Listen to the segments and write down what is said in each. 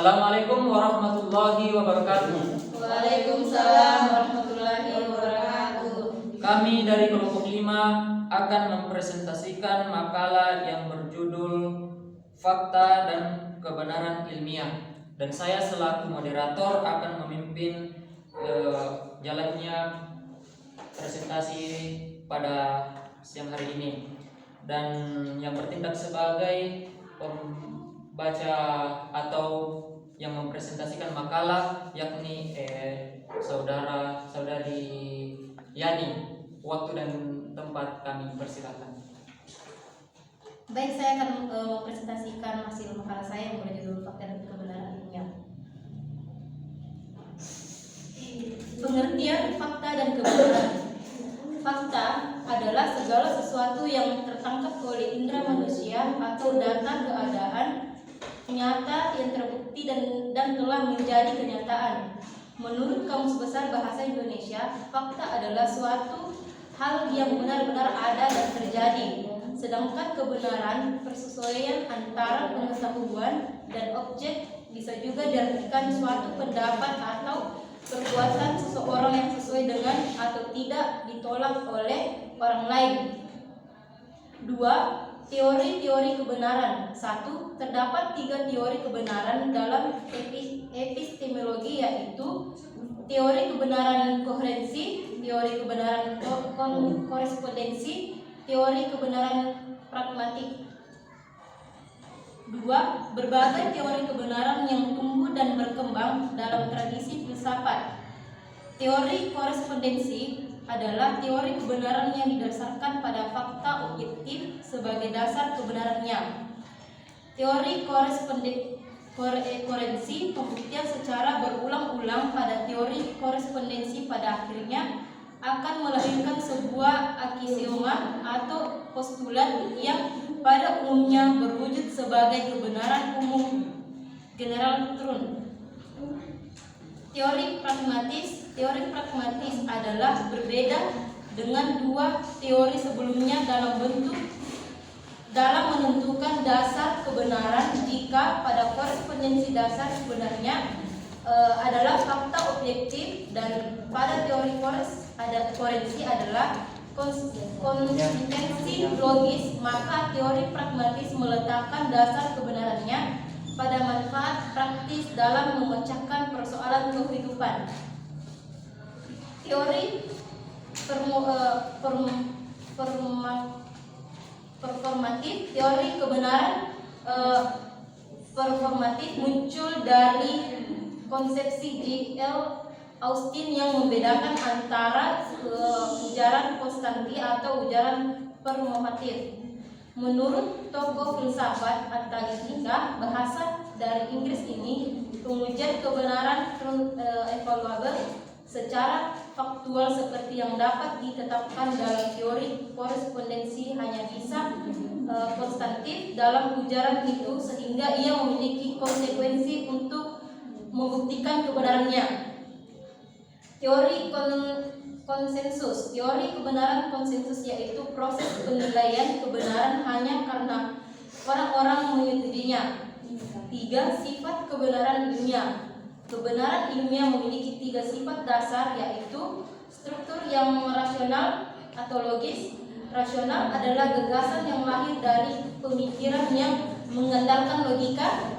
Assalamualaikum warahmatullahi wabarakatuh. Waalaikumsalam warahmatullahi wabarakatuh. Kami dari kelompok 5 akan mempresentasikan makalah yang berjudul Fakta dan Kebenaran Ilmiah. Dan saya selaku moderator akan memimpin jalannya presentasi pada siang hari ini. Dan yang bertindak sebagai pembaca atau yang mempresentasikan makalah yakni saudari Yani. Waktu dan tempat kami persilakan. Baik, saya akan mempresentasikan hasil makalah saya yang berjudul Fakta dan Kebenaran Ilmiah. Pengertian fakta dan kebenaran. Fakta adalah segala sesuatu yang tertangkap oleh indera manusia atau data keadaan nyata yang terbukti dan telah menjadi kenyataan. Menurut Kamus Besar Bahasa Indonesia, fakta adalah suatu hal yang benar-benar ada dan terjadi. Sedangkan kebenaran persesuaian antara pengetahuan dan objek bisa juga diartikan suatu pendapat atau perbuatan seseorang yang sesuai dengan atau tidak ditolak oleh orang lain. 2. Teori-teori kebenaran. 1. Terdapat 3 teori kebenaran dalam epistemologi, yaitu teori kebenaran koherensi, teori kebenaran korespondensi, teori kebenaran pragmatik. 2. Berbagai teori kebenaran yang tumbuh dan berkembang dalam tradisi filsafat. Teori korespondensi adalah teori kebenaran yang didasarkan pada fakta objektif sebagai dasar kebenarannya. Teori koherensi pembuktian secara berulang-ulang pada teori korespondensi pada akhirnya akan melahirkan sebuah aksioma atau postulat yang pada umumnya berwujud sebagai kebenaran umum general truth. Teori pragmatis adalah berbeda dengan 2 teori sebelumnya dalam menentukan dasar kebenaran, jika pada korespondensi dasar sebenarnya adalah fakta objektif, dan pada teori koherensi adalah konsistensi logis, maka teori pragmatis meletakkan dasar kebenarannya pada manfaat praktis dalam memecahkan persoalan kehidupan. Teori performatif, teori kebenaran performatif muncul dari konsepsi J.L. Austin yang membedakan antara ujaran konstansi atau ujaran performatif. Menurut tokoh filsafat Antagonika, bahasa dari Inggris ini, pengujian kebenaran evaluable secara faktual seperti yang dapat ditetapkan dalam teori korespondensi hanya bisa konstantif dalam ujaran itu, sehingga ia memiliki konsekuensi untuk membuktikan kebenarannya. Teori konsensus. Teori kebenaran konsensus yaitu proses penilaian kebenaran hanya karena orang-orang menyetujuinya. 3. Sifat kebenaran ilmiah. Kebenaran ilmiah memiliki 3 sifat dasar, yaitu struktur yang rasional atau logis. Rasional adalah gagasan yang lahir dari pemikiran yang mengandalkan logika,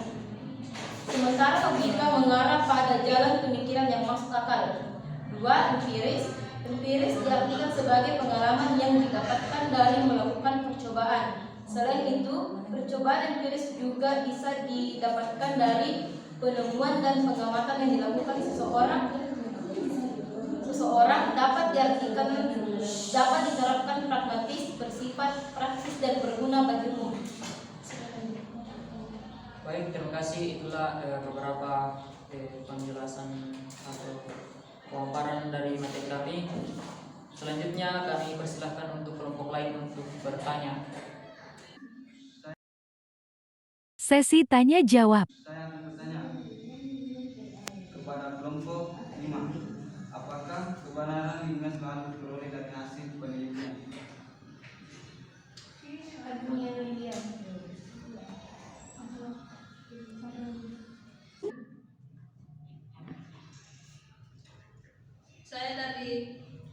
sementara logika mengarah pada jalan pemikiran yang masuk akal. 2. Empiris. Empiris diartikan sebagai pengalaman yang didapatkan dari melakukan percobaan. Selain itu, percobaan empiris juga bisa didapatkan dari penemuan dan pengamatan yang dilakukan seseorang dapat diterapkan pragmatis, bersifat praktis dan berguna bagi umum. Baik, terima kasih. Itulah beberapa penjelasan atau pemaparan dari materi kami. Selanjutnya kami persilahkan untuk kelompok lain untuk bertanya. Sesi tanya jawab. Saya akan bertanya kepada kelompok 5. Apakah kebenaran ilmiah selalu diperoleh dari hasil penelitian?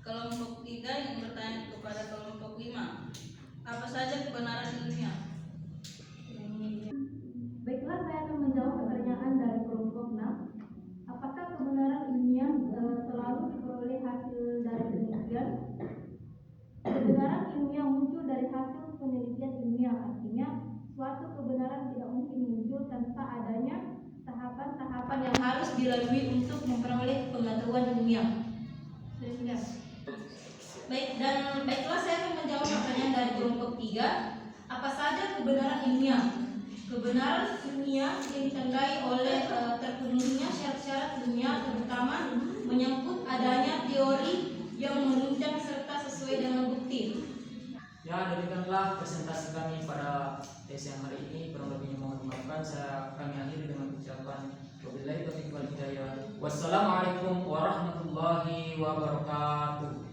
Kelompok 3 ingin bertanya kepada kelompok 5. Apa saja kebenaran ilmiah? Baiklah, saya akan menjawab pertanyaan dari kelompok 6. Apakah kebenaran ilmiah selalu diperoleh hasil dari penelitian? Kebenaran ilmiah muncul dari hasil penelitian ilmiah. Artinya, suatu kebenaran tidak mungkin muncul tanpa adanya tahapan-tahapan yang harus dilalui untuk memperoleh pengetahuan ilmiah. Sudah. Baiklah, saya akan menjawab pertanyaan dari kelompok 3. Apa saja kebenaran ilmiah? Kebenaran ilmiah yang ditandai oleh terpenuhinya syarat-syarat ilmiah, terutama menyangkut adanya teori yang menunjang serta sesuai dengan bukti. Ya, demikianlah presentasi kami pada siang hari ini. Kurang lebihnya mohon dimaafkan. Kami akhiri dengan ucapan wabillahi taufiq wal hidayah. Wassalamualaikum warahmatullahi wabarakatuh.